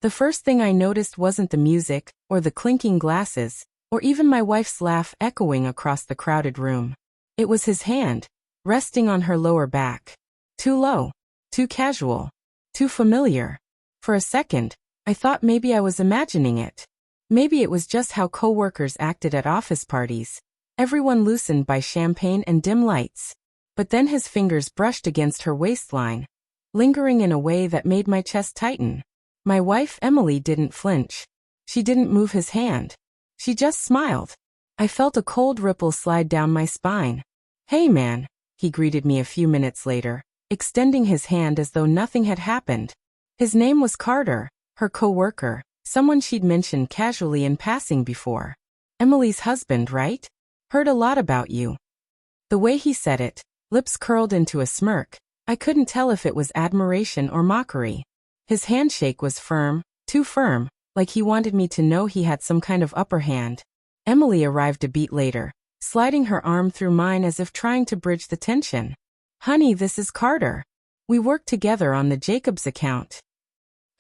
The first thing I noticed wasn't the music, or the clinking glasses, or even my wife's laugh echoing across the crowded room. It was his hand, resting on her lower back. Too low, too casual, too familiar. For a second, I thought maybe I was imagining it. Maybe it was just how coworkers acted at office parties, everyone loosened by champagne and dim lights. But then his fingers brushed against her waistline, lingering in a way that made my chest tighten. My wife Emily didn't flinch. She didn't move his hand. She just smiled. I felt a cold ripple slide down my spine. "Hey man," he greeted me a few minutes later, extending his hand as though nothing had happened. His name was Carter, her coworker, someone she'd mentioned casually in passing before. "Emily's husband, right? Heard a lot about you." The way he said it, lips curled into a smirk, I couldn't tell if it was admiration or mockery. His handshake was firm, too firm, like he wanted me to know he had some kind of upper hand. Emily arrived a beat later, sliding her arm through mine as if trying to bridge the tension. "Honey, this is Carter. We work together on the Jacobs account."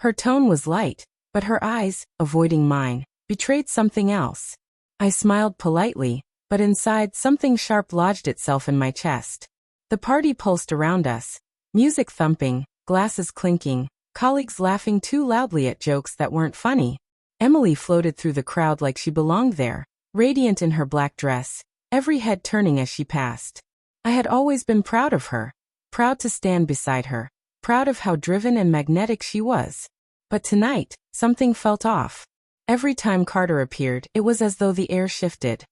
Her tone was light, but her eyes, avoiding mine, betrayed something else. I smiled politely, but inside something sharp lodged itself in my chest. The party pulsed around us, music thumping, glasses clinking, colleagues laughing too loudly at jokes that weren't funny. Emily floated through the crowd like she belonged there, radiant in her black dress, every head turning as she passed. I had always been proud of her, proud to stand beside her, proud of how driven and magnetic she was. But tonight, something felt off. Every time Carter appeared, it was as though the air shifted.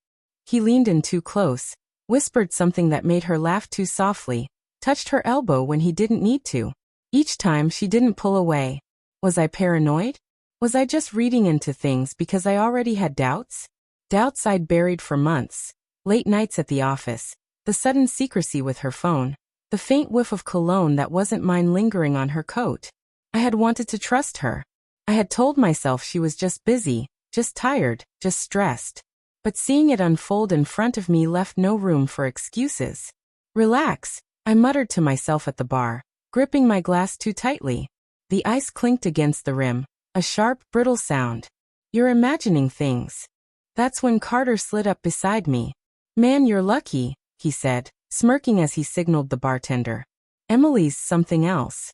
He leaned in too close, whispered something that made her laugh too softly, touched her elbow when he didn't need to. Each time she didn't pull away. Was I paranoid? Was I just reading into things because I already had doubts? Doubts I'd buried for months. Late nights at the office, the sudden secrecy with her phone, the faint whiff of cologne that wasn't mine lingering on her coat. I had wanted to trust her. I had told myself she was just busy, just tired, just stressed. But seeing it unfold in front of me left no room for excuses. "Relax," I muttered to myself at the bar, gripping my glass too tightly. The ice clinked against the rim, a sharp, brittle sound. "You're imagining things." That's when Carter slid up beside me. "Man, you're lucky," he said, smirking as he signaled the bartender. "Emily's something else."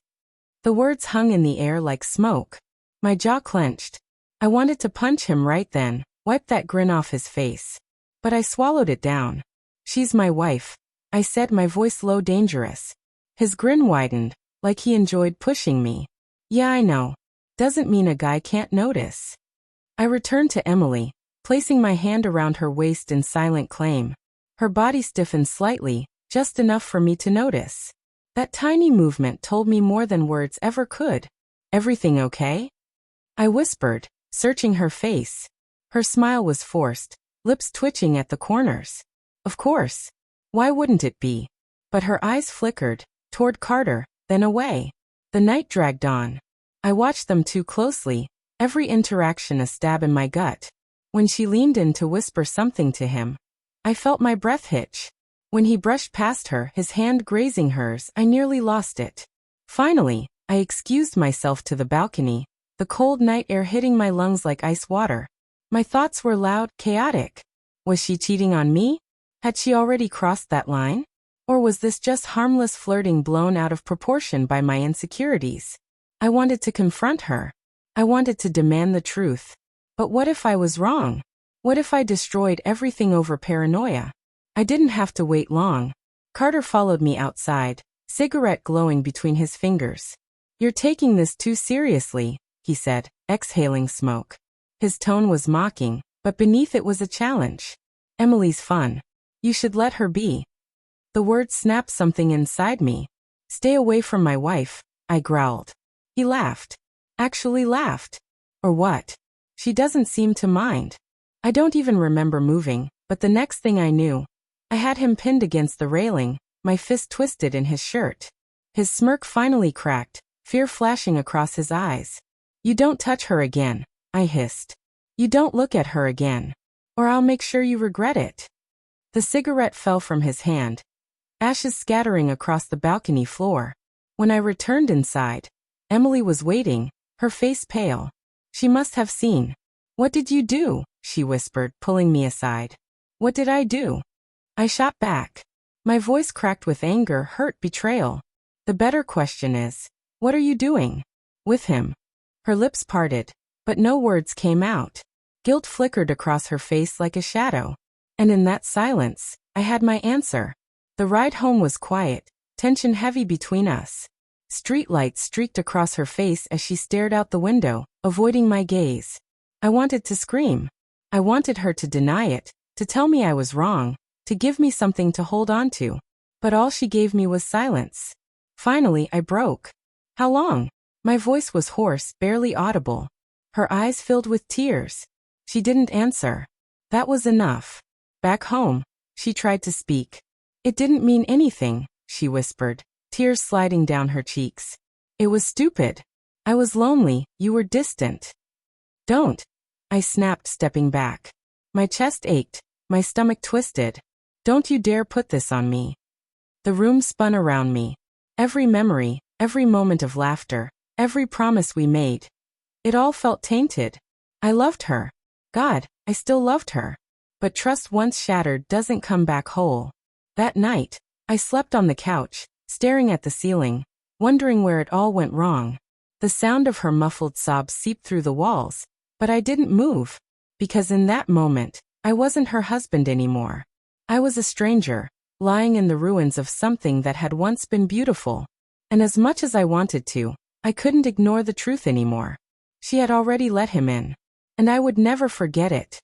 The words hung in the air like smoke. My jaw clenched. I wanted to punch him right then, wipe that grin off his face. But I swallowed it down. "She's my wife," I said, my voice low, dangerous. His grin widened, like he enjoyed pushing me. "Yeah, I know. Doesn't mean a guy can't notice." I returned to Emily, placing my hand around her waist in silent claim. Her body stiffened slightly, just enough for me to notice. That tiny movement told me more than words ever could. "Everything okay?" I whispered, searching her face. Her smile was forced, lips twitching at the corners. Of course. Why wouldn't it be? But her eyes flickered, toward Carter, then away. The night dragged on. I watched them too closely, every interaction a stab in my gut. When she leaned in to whisper something to him, I felt my breath hitch. When he brushed past her, his hand grazing hers, I nearly lost it. Finally, I excused myself to the balcony, the cold night air hitting my lungs like ice water. My thoughts were loud, chaotic. Was she cheating on me? Had she already crossed that line? Or was this just harmless flirting blown out of proportion by my insecurities? I wanted to confront her. I wanted to demand the truth. But what if I was wrong? What if I destroyed everything over paranoia? I didn't have to wait long. Carter followed me outside, cigarette glowing between his fingers. "You're taking this too seriously," he said, exhaling smoke. His tone was mocking, but beneath it was a challenge. "Emily's fun. You should let her be." The word snapped something inside me. "Stay away from my wife," I growled. He laughed. Actually laughed. Or what? "She doesn't seem to mind." I don't even remember moving, but the next thing I knew, I had him pinned against the railing, my fist twisted in his shirt. His smirk finally cracked, fear flashing across his eyes. "You don't touch her again," I hissed. "You don't look at her again. Or I'll make sure you regret it." The cigarette fell from his hand, ashes scattering across the balcony floor. When I returned inside, Emily was waiting, her face pale. She must have seen. What did you do? She whispered, pulling me aside. What did I do? I shot back. My voice cracked with anger, hurt, betrayal. The better question is, what are you doing? With him. Her lips parted, but no words came out. Guilt flickered across her face like a shadow. And in that silence, I had my answer. The ride home was quiet, tension heavy between us. Streetlights streaked across her face as she stared out the window, avoiding my gaze. I wanted to scream. I wanted her to deny it, to tell me I was wrong, to give me something to hold on to. But all she gave me was silence. Finally, I broke. How long? My voice was hoarse, barely audible. Her eyes filled with tears. She didn't answer. That was enough. Back home, she tried to speak. It didn't mean anything, she whispered, tears sliding down her cheeks. It was stupid. I was lonely, you were distant. Don't. I snapped, stepping back. My chest ached, my stomach twisted. Don't you dare put this on me. The room spun around me. Every memory, every moment of laughter, every promise we made. It all felt tainted. I loved her. God, I still loved her. But trust once shattered doesn't come back whole. That night, I slept on the couch, staring at the ceiling, wondering where it all went wrong. The sound of her muffled sobs seeped through the walls, but I didn't move, because in that moment, I wasn't her husband anymore. I was a stranger, lying in the ruins of something that had once been beautiful. And as much as I wanted to, I couldn't ignore the truth anymore. She had already let him in. And I would never forget it.